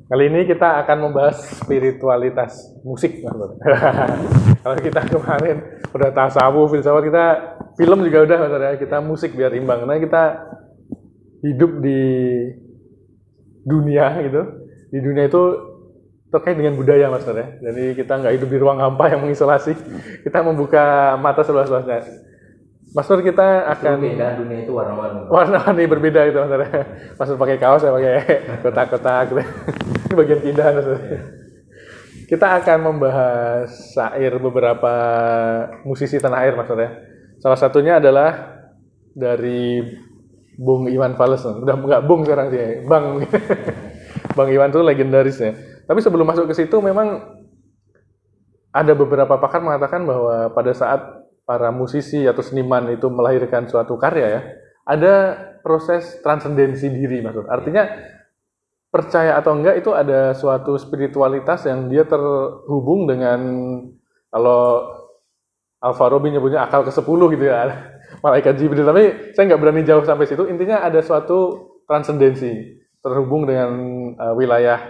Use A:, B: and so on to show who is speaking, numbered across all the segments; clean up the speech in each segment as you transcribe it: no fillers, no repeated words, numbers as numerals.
A: Kali ini kita akan membahas spiritualitas musik, Mas Bro. Kalau kita kemarin udah tasawuf, filsafat, kita film juga udah, Mas Bro. Kita musik biar imbang. Karena kita hidup di dunia gitu. Di dunia itu terkait dengan budaya, Mas Bro. Jadi kita nggak hidup di ruang hampa yang mengisolasi. Kita membuka mata seluas-luasnya. Mas Nur, kita akan
B: beda, dunia itu warna-warni.
A: Warna-warni berbeda itu, Mas Nur. Mas Nur pakai kaos, saya pakai kotak-kotak gitu. Ini bagian keindahan, Mas Nur. Kita akan membahas syair beberapa musisi tanah air, Mas Nur. Salah satunya adalah dari Bung Iwan Fals. Udah nggak Bung sekarang sih, Bang. Bang Iwan itu legendaris ya. Tapi sebelum masuk ke situ, memang ada beberapa pakar mengatakan bahwa pada saat para musisi atau seniman itu melahirkan suatu karya ya, ada proses transendensi diri, maksud. Artinya percaya atau enggak itu ada suatu spiritualitas yang dia terhubung dengan, kalau Al-Farabi nyebutnya akal ke-10 gitu ya, malaikat Jibril. Tapi saya nggak berani jauh sampai situ. Intinya ada suatu transendensi terhubung dengan wilayah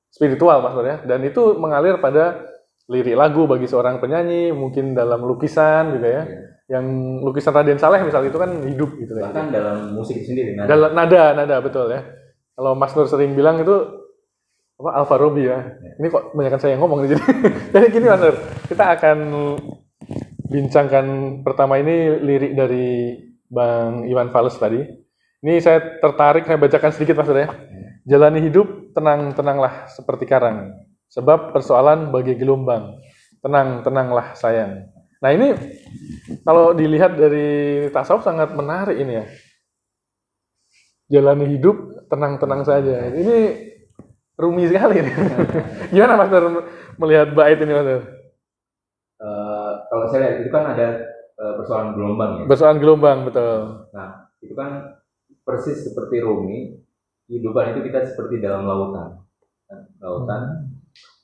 A: spiritual, maksudnya. Dan itu mengalir pada lirik lagu bagi seorang penyanyi, mungkin dalam lukisan juga ya. Yang lukisan Raden Saleh misalnya itu kan hidup gitu.
B: Bahkan dalam musik sendiri,
A: nada betul ya. Kalau Mas Nur sering bilang itu apa, Al-Farabi ya. Ini kok kebanyakan saya yang ngomong nih, jadi gini Mas Nur, kita akan bincangkan pertama ini lirik dari Bang Iwan Fals tadi. Ini saya tertarik, saya bacakan sedikit Mas Nur ya. Jalani hidup, tenang-tenanglah seperti karang. Sebab persoalan bagai gelombang, tenang-tenanglah sayang. Nah ini kalau dilihat dari tasawuf sangat menarik ini ya. Jalani hidup, tenang-tenang saja. Ini rumi sekali nih. Gimana Mas Nur melihat bait ini, Mas Nur?
B: Kalau saya lihat itu kan ada persoalan gelombang ya.
A: Persoalan gelombang, betul.
B: Nah itu kan persis seperti rumi. Kehidupan itu kita seperti dalam lautan. Lautan.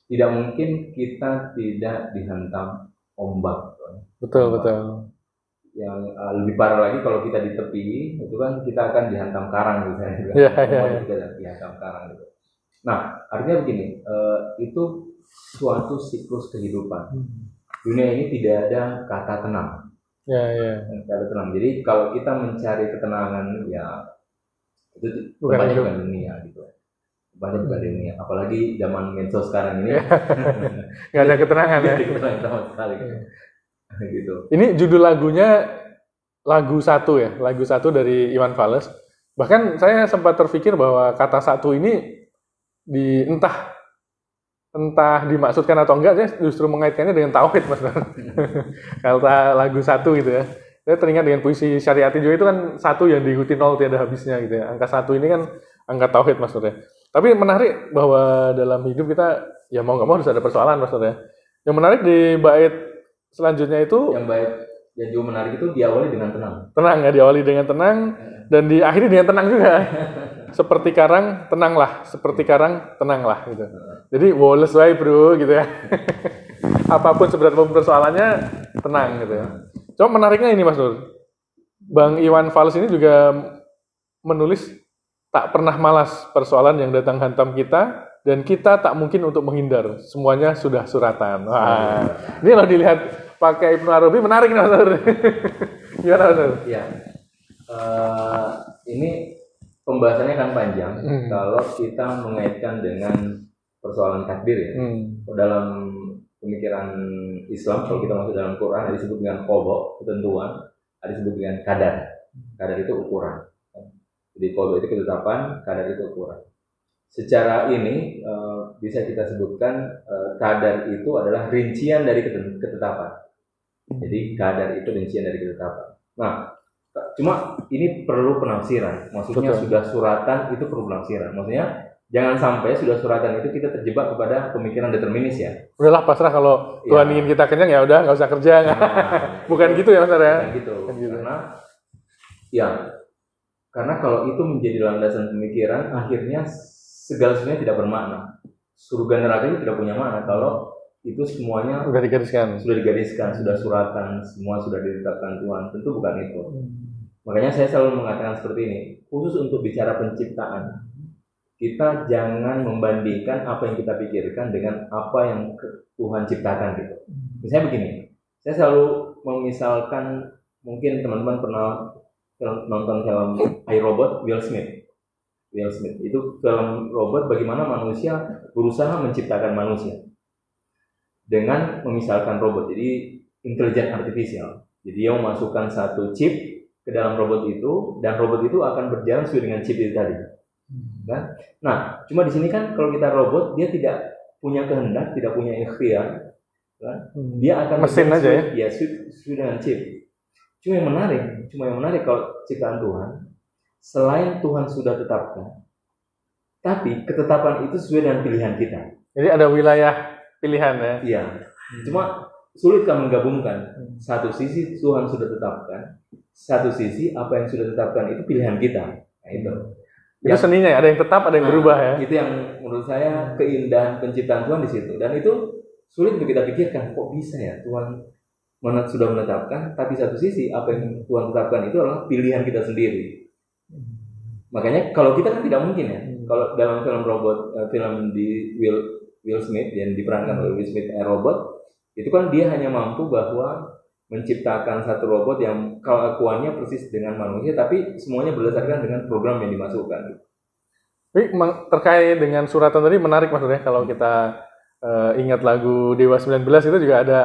B: Tidak mungkin kita tidak dihantam ombak.
A: Betul,
B: ombak.
A: betul.
B: Yang lebih parah lagi kalau kita di tepi, itu kan kita akan dihantam karang misalnya. Kita dihantam karang gitu. Nah, artinya begini, itu suatu siklus kehidupan. Dunia ini tidak ada kata tenang. Kata tenang. Jadi kalau kita mencari ketenangan, ya itu bukan dunia gitu. Banyak dunia, apalagi zaman medsos sekarang ini
A: nggak ada keterangan ya.
B: Sama sekali gitu.
A: Ini judul lagunya lagu satu ya, lagu satu dari Iwan Fals. Bahkan saya sempat terpikir bahwa kata satu ini entah dimaksudkan atau enggak, saya justru mengaitkannya dengan tauhid, Mas. Kata lagu satu gitu ya. Saya teringat dengan puisi Syariati juga, itu kan satu yang diikuti nol tiada habisnya gitu ya. Angka satu ini kan angka tauhid, Mas. Tapi menarik bahwa dalam hidup kita ya mau nggak mau harus ada persoalan, Mas. Yang menarik di bait selanjutnya itu,
B: yang bait yang juga menarik itu diawali dengan tenang.
A: Tenang ya, diawali dengan tenang dan diakhiri dengan tenang juga. Seperti karang, tenanglah. Seperti karang, tenanglah gitu. Jadi woles wae, Bro, gitu ya. Apapun seberat persoalannya, tenang gitu ya. Cuma menariknya ini, Mas Nur. Bang Iwan Fals ini juga menulis tak pernah malas persoalan yang datang hantam kita, dan kita tak mungkin untuk menghindar. Semuanya sudah suratan. Wah, ini kalau dilihat pakai Ibnu Arabi menarik nih, Mas Nur. Gimana, Mas Nur?
B: Iya. Ini pembahasannya kan panjang. Kalau kita mengaitkan dengan persoalan takdir ya. Dalam pemikiran Islam, kalau kita masuk dalam Quran, ada disebut dengan qada, ketentuan, ada disebut dengan kadar. Kadar itu ukuran. Jadi qada itu ketetapan, kadar itu ukuran. Secara ini bisa kita sebutkan kadar itu adalah rincian dari ketetapan. Jadi kadar itu rincian dari ketetapan. Nah, cuma ini perlu penafsiran. Maksudnya sudah suratan itu perlu penafsiran. Maksudnya jangan sampai sudah suratan itu kita terjebak kepada pemikiran determinis ya.
A: Udahlah pasrah, kalau Tuhan ingin kita kenyang ya udah nggak usah kerja. Bukan gitu ya, Mas ya.
B: Bukan gitu. Karena kalau itu menjadi landasan pemikiran, akhirnya segala sesuatunya tidak bermakna. Surga neraka itu tidak punya makna kalau itu semuanya
A: sudah digariskan,
B: sudah suratan, semua sudah ditetapkan Tuhan. Tentu bukan itu. Makanya saya selalu mengatakan seperti ini, khusus untuk bicara penciptaan. kita jangan membandingkan apa yang kita pikirkan dengan apa yang Tuhan ciptakan gitu. Misalnya begini, saya selalu memisalkan, mungkin teman-teman pernah nonton film I, Robot, Will Smith. Itu film robot bagaimana manusia berusaha menciptakan manusia dengan memisalkan robot. Jadi intelligent artificial. Jadi dia memasukkan satu chip ke dalam robot itu, dan robot itu akan berjalan sesuai dengan chip itu tadi. Kan? Nah, cuma di sini kan kalau kita robot, dia tidak punya kehendak, tidak punya ikhtiar, kan? Dia akan
A: mesin aja ya.
B: Sesuai dengan chip. Cuma yang menarik kalau ciptaan Tuhan, selain Tuhan sudah tetapkan, tapi ketetapan itu sesuai dengan pilihan kita.
A: Jadi ada wilayah pilihan ya.
B: Iya. Cuma sulit kan menggabungkan. Satu sisi Tuhan sudah tetapkan, satu sisi apa yang sudah tetapkan itu pilihan kita. Nah, itu.
A: Itu seninya ya, ada yang tetap, ada yang berubah ya.
B: Itu yang menurut saya keindahan penciptaan Tuhan di situ. Dan itu sulit untuk kita pikirkan, kok bisa ya Tuhan sudah menetapkan, tapi satu sisi apa yang Tuhan tetapkan itu adalah pilihan kita sendiri. Makanya kalau kita kan tidak mungkin ya. Kalau dalam film robot, film di Will Smith yang diperankan oleh Will Smith, Robot, itu kan dia hanya mampu bahwa menciptakan satu robot yang kelakuannya persis dengan manusia, tapi semuanya berdasarkan dengan program yang dimasukkan.
A: Tapi terkait dengan suratan tadi menarik maksudnya, kalau kita ingat lagu Dewa 19 itu juga ada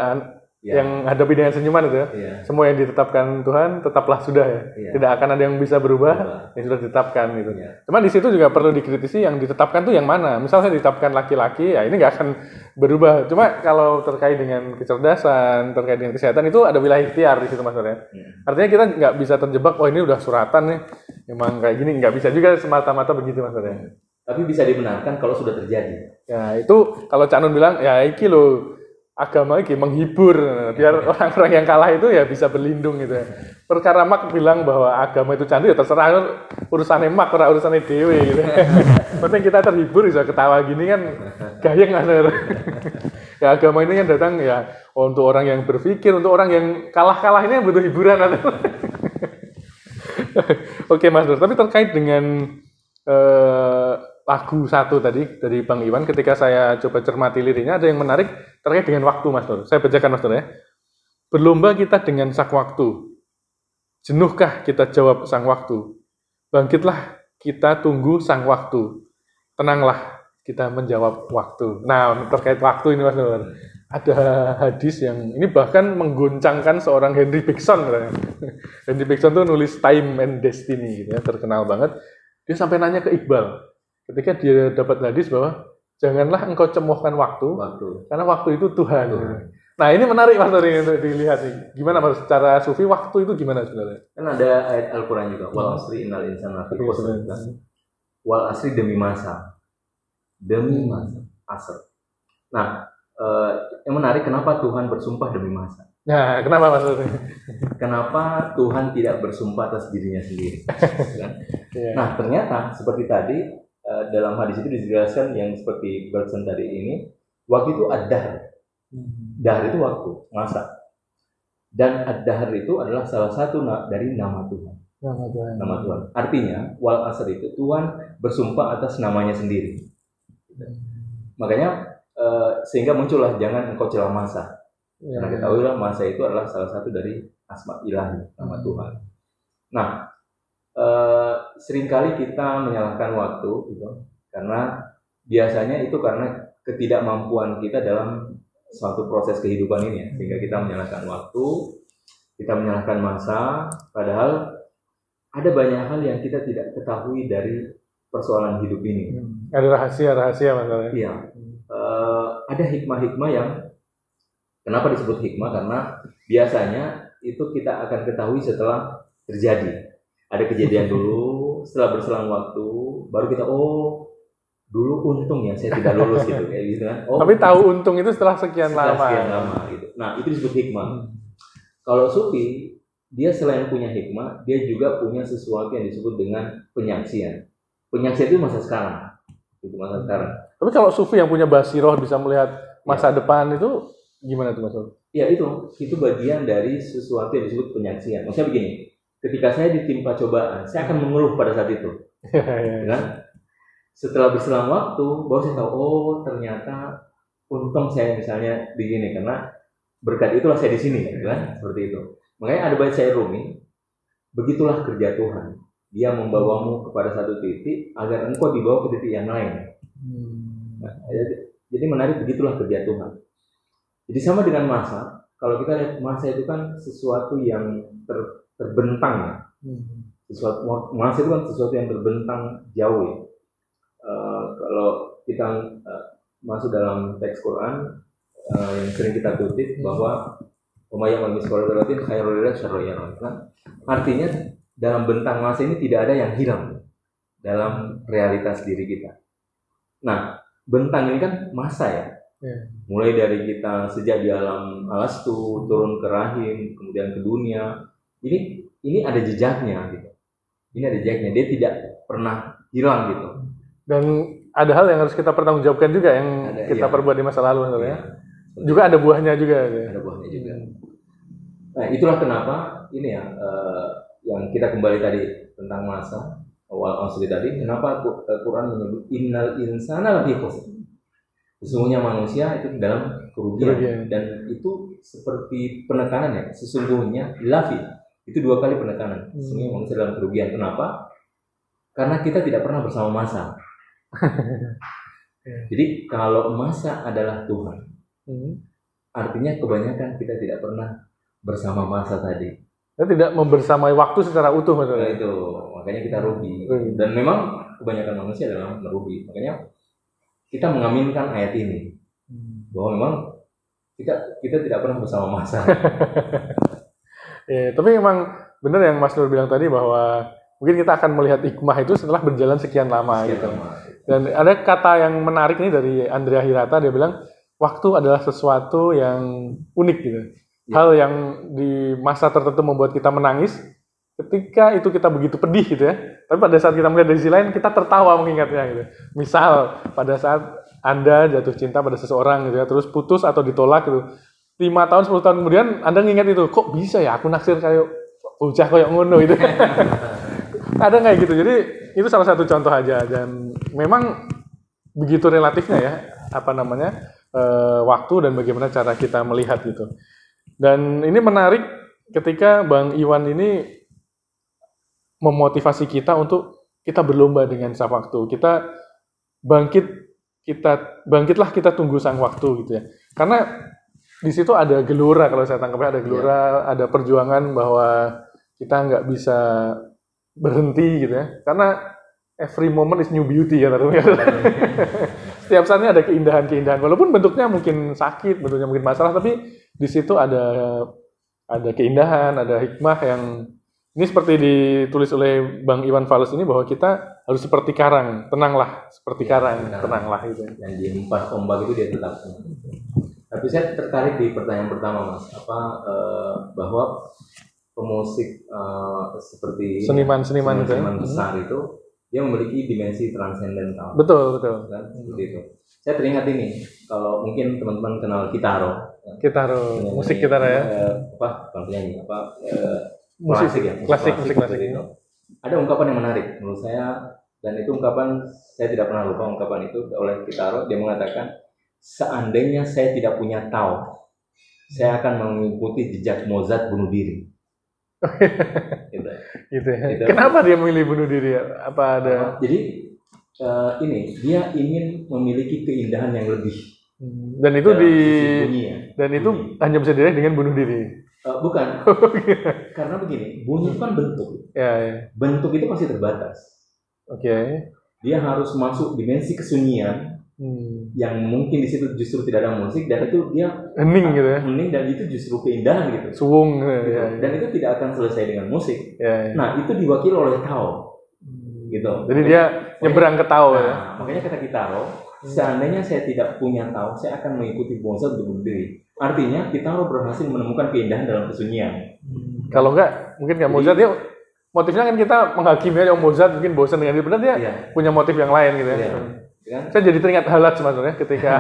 A: yang hadapi dengan senyuman itu ya. Semua yang ditetapkan Tuhan tetaplah sudah ya. Tidak akan ada yang bisa berubah yang sudah ditetapkan gitu. Cuma di situ juga perlu dikritisi, yang ditetapkan tuh yang mana. Misalnya ditetapkan laki-laki, ya ini nggak akan berubah. Cuma kalau terkait dengan kecerdasan, terkait dengan kesehatan, itu ada wilayah ikhtiar di situ maksudnya. Artinya kita nggak bisa terjebak, oh ini udah suratan nih, emang kayak gini, nggak bisa juga semata-mata begitu maksudnya.
B: Tapi bisa dibenarkan kalau sudah terjadi.
A: Ya itu kalau Cak Nun bilang, ya iki loh, agama ini menghibur, biar orang-orang yang kalah itu ya bisa berlindung gitu ya. Perkara Mak bilang bahwa agama itu candu, ya terserah, urusannya Mak, urusannya Dewi gitu. Penting kita terhibur, bisa ketawa gini kan gayeng kan. Ya agama ini kan datang ya untuk orang yang berpikir, untuk orang yang kalah-kalah ini yang butuh hiburan. Oke Mas Nur, tapi terkait dengan lagu satu tadi dari Bang Iwan, ketika saya coba cermati liriknya, ada yang menarik terkait dengan waktu Mas Nur. Saya bacakan Mas Nur ya. Berlomba kita dengan sang waktu, jenuhkah kita jawab sang waktu, bangkitlah kita tunggu sang waktu, tenanglah kita menjawab waktu. Nah terkait waktu ini Mas Nur, ada hadis yang ini bahkan mengguncangkan seorang Henry Bergson. Henry Bergson tuh nulis Time and Destiny gitu ya, terkenal banget. Dia sampai nanya ke Iqbal ketika dia dapat hadis bahwa janganlah engkau cemohkan waktu, karena waktu itu Tuhan. Nah ini menarik Mas Tori untuk dilihat nih. Gimana Mas secara sufi waktu itu gimana sebenarnya?
B: Kan ada ayat Al-Quran juga, wal asri innal insana lafi khusr. Wal asri demi masa, asr. Nah yang menarik, kenapa Tuhan bersumpah demi masa?
A: Nah kenapa Mas Tori?
B: Kenapa Tuhan tidak bersumpah atas dirinya sendiri? Kan? Nah ternyata seperti tadi dalam hadis itu dijelaskan yang seperti Bergson tadi ini, waktu itu ad-dahr. Dahr itu waktu, masa. Dan ad-dahr itu adalah salah satu dari nama Tuhan. Nama Tuhan. Artinya wal asr itu Tuhan bersumpah atas namanya sendiri. Makanya sehingga muncullah jangan engkau celah masa. Karena ketahuilah masa itu adalah salah satu dari asma ilahi, nama Tuhan. Nah, seringkali kita menyalahkan waktu gitu, karena biasanya itu karena ketidakmampuan kita dalam suatu proses kehidupan ini ya, sehingga kita menyalahkan waktu, kita menyalahkan masa, padahal ada banyak hal yang kita tidak ketahui dari persoalan hidup ini.
A: Ada rahasia masalahnya.
B: Iya, ada hikmah-hikmah yang kenapa disebut hikmah, karena biasanya itu kita akan ketahui setelah terjadi. Ada kejadian dulu, setelah berselang waktu, baru kita dulu untung ya saya tidak lulus gitu kayak gitu kan.
A: Tapi tahu untung itu setelah sekian lama
B: gitu. Nah, itu disebut hikmah. Kalau sufi, dia selain punya hikmah, dia juga punya sesuatu yang disebut dengan penyaksian. Penyaksian itu masa sekarang. Itu masa sekarang.
A: Tapi kalau sufi yang punya basiroh bisa melihat masa depan itu gimana tuh Mas?
B: Ya itu bagian dari sesuatu yang disebut penyaksian. Maksudnya begini, ketika saya ditimpa cobaan, saya akan mengeluh pada saat itu. Kan? setelah berselang waktu baru saya tahu, oh ternyata untung saya misalnya begini karena berkat itulah saya di sini, kan? Seperti itu. Makanya ada bait syair Rumi, begitulah kerja Tuhan. Dia membawamu kepada satu titik agar engkau dibawa ke titik yang lain. Nah, jadi menarik, begitulah kerja Tuhan. Jadi sama dengan masa, kalau kita lihat masa itu kan sesuatu yang terbentang ya. Masa itu kan sesuatu yang terbentang jauh ya. Kalau kita masuk dalam teks Quran yang sering kita kutip bahwa umayyah miskal dzarratin khairul lillah syarrul lillah. Artinya dalam bentang masa ini tidak ada yang hilang dalam realitas diri kita. Nah, bentang ini kan masa ya. Mulai dari kita sejak di alam alastu turun ke rahim, kemudian ke dunia. Ini ada jejaknya gitu. Ini ada jejaknya. Dia tidak pernah hilang gitu.
A: Dan ada hal yang harus kita pertanggungjawabkan juga yang kita perbuat di masa lalu sebenarnya. Juga ada buahnya juga.
B: Ada buahnya juga. Nah, itulah kenapa ini ya yang kita kembali tadi tentang masa awal tadi. Kenapa Quran menyebut innal insana lafi khusr. Sesungguhnya manusia itu dalam kerugian. Dan itu seperti penekanan ya. Sesungguhnya lafi itu 2 kali penekanan. Sesungguhnya manusia dalam kerugian. Kenapa? Karena kita tidak pernah bersama masa. Jadi kalau masa adalah Tuhan, artinya kebanyakan kita tidak pernah bersama masa tadi.
A: Kita tidak membersamai waktu secara utuh maksudnya.
B: Itu makanya kita rugi. Dan memang kebanyakan manusia adalah merugi. Makanya kita mengaminkan ayat ini bahwa memang kita tidak pernah bersama masa.
A: Tapi memang benar yang Mas Nur bilang tadi bahwa mungkin kita akan melihat hikmah itu setelah berjalan sekian lama gitu. Dan ada kata yang menarik nih dari Andrea Hirata, dia bilang waktu adalah sesuatu yang unik gitu. Hal yang di masa tertentu membuat kita menangis, ketika itu kita begitu pedih gitu ya. Tapi pada saat kita melihat dari sisi lain, kita tertawa mengingatnya gitu. Misal pada saat Anda jatuh cinta pada seseorang gitu ya, terus putus atau ditolak gitu. 5 tahun, 10 tahun kemudian Anda ngingat itu, kok bisa ya aku naksir kayak bocah kayak ngono gitu. Ada kayak gitu. Jadi itu salah satu contoh aja, dan memang begitu relatifnya ya waktu dan bagaimana cara kita melihat gitu. Dan ini menarik ketika Bang Iwan ini memotivasi kita untuk kita berlomba dengan sang waktu. Bangkitlah kita tunggu sang waktu gitu ya. Karena di situ ada gelora, kalau saya tangkapnya ada gelora, ada perjuangan bahwa kita nggak bisa berhenti gitu ya. Karena every moment is new beauty ya. Setiap saatnya ada keindahan-keindahan. Walaupun bentuknya mungkin sakit, bentuknya mungkin masalah, tapi di situ ada keindahan, ada hikmah yang ini seperti ditulis oleh Bang Iwan Fals ini bahwa kita harus seperti karang, tenanglah seperti karang, tenanglah gitu.
B: Yang diempas ombak itu dia tetap. Tapi saya tertarik di pertanyaan pertama Mas, bahwa pemusik seperti seniman besar itu dia memiliki dimensi transendental.
A: Betul.
B: Kan? Seperti itu. Saya teringat ini, kalau mungkin teman-teman kenal Kitaro,
A: musik gitar ya.
B: Penyanyi
A: musik ya. Klasik.
B: Itu. Ada ungkapan yang menarik menurut saya, dan itu ungkapan saya tidak pernah lupa ungkapan itu oleh Kitaro. Dia mengatakan, seandainya saya tidak punya tahu, saya akan mengikuti jejak Mozart bunuh diri.
A: Gitu ya. Kenapa dia memilih bunuh diri? Apa ada?
B: Jadi dia ingin memiliki keindahan yang lebih.
A: Dan itu hanya bisa diraih dengan bunuh diri.
B: Bukan. Karena begini, bunyi itu kan bentuk.
A: Ya.
B: Bentuk itu masih terbatas.
A: Oke.
B: Dia harus masuk dimensi kesunyian. Yang mungkin di situ justru tidak ada musik, dan itu dia
A: hening gitu ya.
B: Hening, dan itu justru keindahan gitu.
A: Suwung
B: gitu.
A: Ya.
B: Dan itu tidak akan selesai dengan musik.
A: Ya.
B: Nah, itu diwakili oleh Tao. Gitu.
A: Jadi dia nyebrang ke Tao ya.
B: Makanya kata Kitaro, seandainya saya tidak punya Tao, saya akan mengikuti Mozart untuk berdiri. Artinya Kitaro berhasil menemukan keindahan dalam kesunyian.
A: Kalau enggak, mungkin nggak Mozart, dia motifnya kan kita menghakimi aja Mozart mungkin bosan dengan dia, benar dia punya motif yang lain gitu ya. Saya jadi teringat Halatz sebenarnya ketika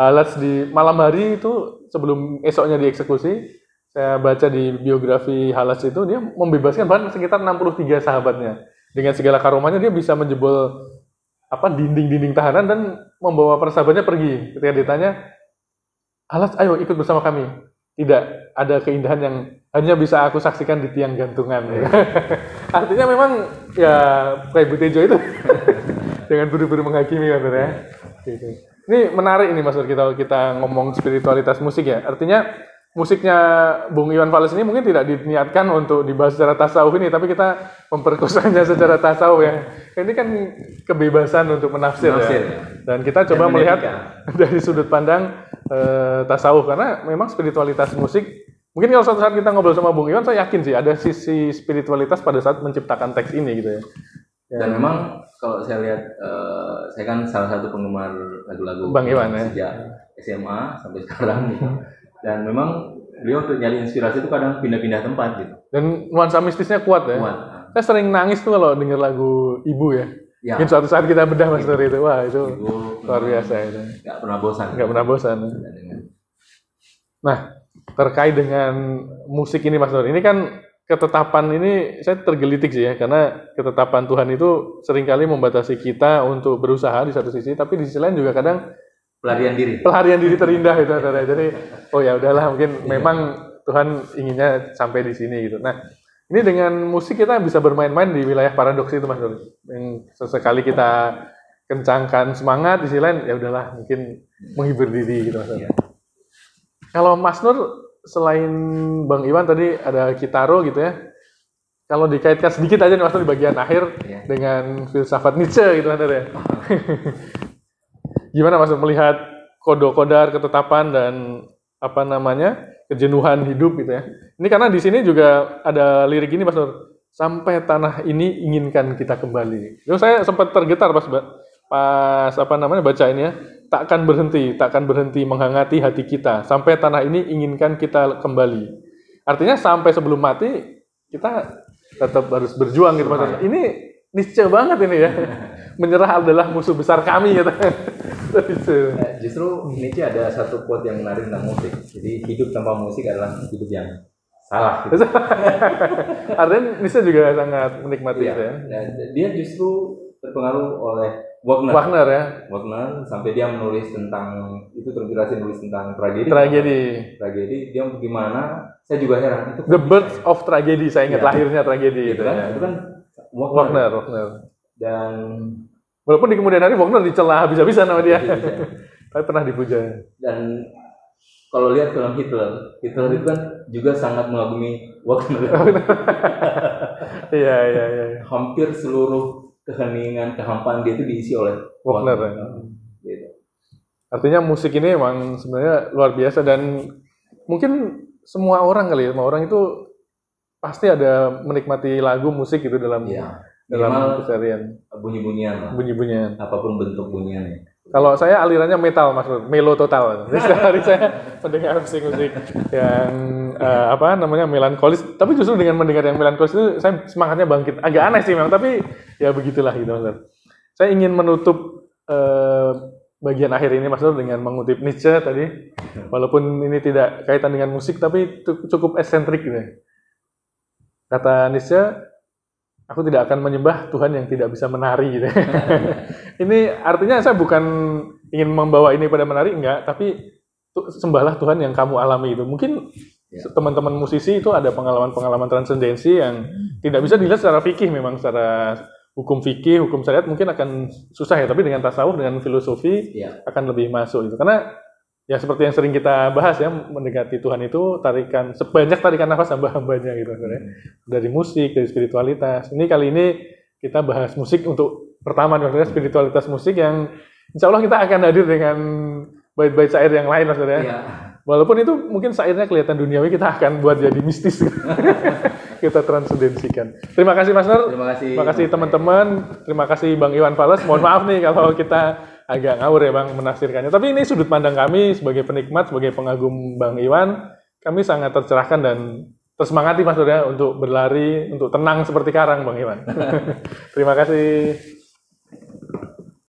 A: Halatz di malam hari itu sebelum esoknya dieksekusi, saya baca di biografi Halatz itu dia membebaskan bahkan sekitar 63 sahabatnya. Dengan segala karomanya dia bisa menjebol dinding-dinding tahanan dan membawa para sahabatnya pergi. Ketika ditanya, "Alas, ayo ikut bersama kami." Tidak, ada keindahan yang hanya bisa aku saksikan di tiang gantungan. Artinya memang ya kayak Bu Tejo itu dengan buru-buru menghakimi kan ya. Gitu. Ini menarik ini Mas Nur, kita ngomong spiritualitas musik ya. Artinya musiknya Bung Iwan Fals ini mungkin tidak diniatkan untuk dibahas secara tasawuf ini, tapi kita memperkosanya secara tasawuf ya. Ini kan kebebasan untuk menafsir ya. Dan kita coba melihat dari sudut pandang tasawuf, karena memang spiritualitas musik, mungkin kalau suatu saat kita ngobrol sama Bung Iwan, saya yakin sih ada sisi spiritualitas pada saat menciptakan teks ini gitu ya.
B: Dan memang kalau saya lihat, saya kan salah satu penggemar lagu-lagu
A: Bang Iwan ya,
B: sejak SMA sampai sekarang gitu. Dan memang beliau untuk nyari inspirasi itu kadang pindah-pindah tempat gitu.
A: Dan nuansa mistisnya kuat ya. Kuat. Saya sering nangis tuh kalau denger lagu Ibu ya. Mungkin suatu saat kita bedah Mas Nur itu, wah itu luar biasa itu.
B: Nggak pernah bosan.
A: Nggak pernah bosan. Nah, terkait dengan musik ini Mas Nur, ini kan ketetapan ini saya tergelitik sih ya, karena ketetapan Tuhan itu seringkali membatasi kita untuk berusaha di satu sisi, tapi di sisi lain juga kadang pelarian diri terindah itu. Jadi oh ya udahlah, mungkin memang Tuhan inginnya sampai di sini gitu. Nah, ini dengan musik kita bisa bermain-main di wilayah paradoks itu Mas Nur. Yang sesekali kita kencangkan semangat, di sisi lain ya udahlah mungkin menghibur diri gitu Mas Nur. Kalau Mas Nur selain Bang Iwan tadi ada Kitaro gitu ya. Kalau dikaitkan sedikit aja nih Mas Nur di bagian akhir dengan filsafat Nietzsche gitu Mas Nur ya. Gimana Mas Nur melihat kodar ketetapan dan kejenuhan hidup gitu ya. Ini karena di sini juga ada lirik ini Mas Nur. Sampai tanah ini inginkan kita kembali. Itu saya sempat tergetar pas baca ini ya. Takkan berhenti menghangati hati kita. Sampai tanah ini inginkan kita kembali. Artinya sampai sebelum mati kita tetap harus berjuang gitu Mas Nur. Ini Nietzsche banget ini ya. Menyerah adalah musuh besar kami gitu.
B: Justru Nietzsche ada satu quote yang menarik tentang musik. Jadi hidup tanpa musik adalah hidup yang salah. Gitu.
A: Artinya Nietzsche juga sangat menikmati itu ya.
B: Dia justru terpengaruh oleh
A: Wagner ya.
B: Wagner sampai dia menulis tentang itu, terinspirasi nulis tentang tragedi. Dia bagaimana? Saya juga heran itu.
A: The Birth of Tragedy, saya ingat lahirnya tragedi itu kan.
B: Itu kan
A: Wagner.
B: Dan
A: walaupun di kemudian hari Wagner dicela habis-habisan sama dia. Tapi pernah dipuja.
B: Dan kalau lihat film Hitler itu kan juga sangat mengagumi Wagner.
A: Iya.
B: Hampir seluruh keheningan, kehampaan dia itu diisi oleh
A: Wagner. Gitu. Artinya musik ini memang sebenarnya luar biasa, dan mungkin semua orang itu pasti ada menikmati lagu musik itu dalam keseharian. Bunyi-bunyian.
B: Apapun bentuk bunyiannya.
A: Kalau saya alirannya metal Mas Nur, melo total. Jadi sehari saya mendengar musik-musik yang melankolis, tapi justru dengan mendengar yang melankolis itu saya semangatnya bangkit. Agak aneh sih memang, tapi ya begitulah gitu Mas Nur. Saya ingin menutup bagian akhir ini Mas Nur dengan mengutip Nietzsche tadi. Walaupun ini tidak kaitan dengan musik, tapi cukup eksentrik gitu. Kata Nietzsche, aku tidak akan menyembah Tuhan yang tidak bisa menari gitu. Ini artinya saya bukan ingin membawa ini pada menari, enggak, tapi sembahlah Tuhan yang kamu alami itu. Mungkin teman-teman musisi itu ada pengalaman-pengalaman transendensi yang tidak bisa dilihat secara fikih, memang secara hukum fikih, hukum syariat mungkin akan susah ya, tapi dengan tasawuf, dengan filosofi akan lebih masuk itu. Karena ya seperti yang sering kita bahas ya, mendekati Tuhan itu sebanyak tarikan nafas hamba-hambanya gitu sebenarnya. Dari musik, dari spiritualitas. Kali ini kita bahas musik untuk pertama nih, spiritualitas musik yang insya Allah kita akan hadir dengan bait-bait syair yang lain Mas Nur ya. Walaupun itu mungkin syairnya kelihatan duniawi, kita akan buat jadi mistis. Kita transendensikan. Terima kasih Mas Nur. Terima kasih teman-teman. Terima kasih Bang Iwan Fals. Mohon maaf nih kalau kita agak ngawur ya Bang menafsirkannya. Tapi ini sudut pandang kami sebagai penikmat, sebagai pengagum Bang Iwan. Kami sangat tercerahkan dan tersemangati Mas Nur ya untuk berlari, untuk tenang seperti karang Bang Iwan. Terima kasih.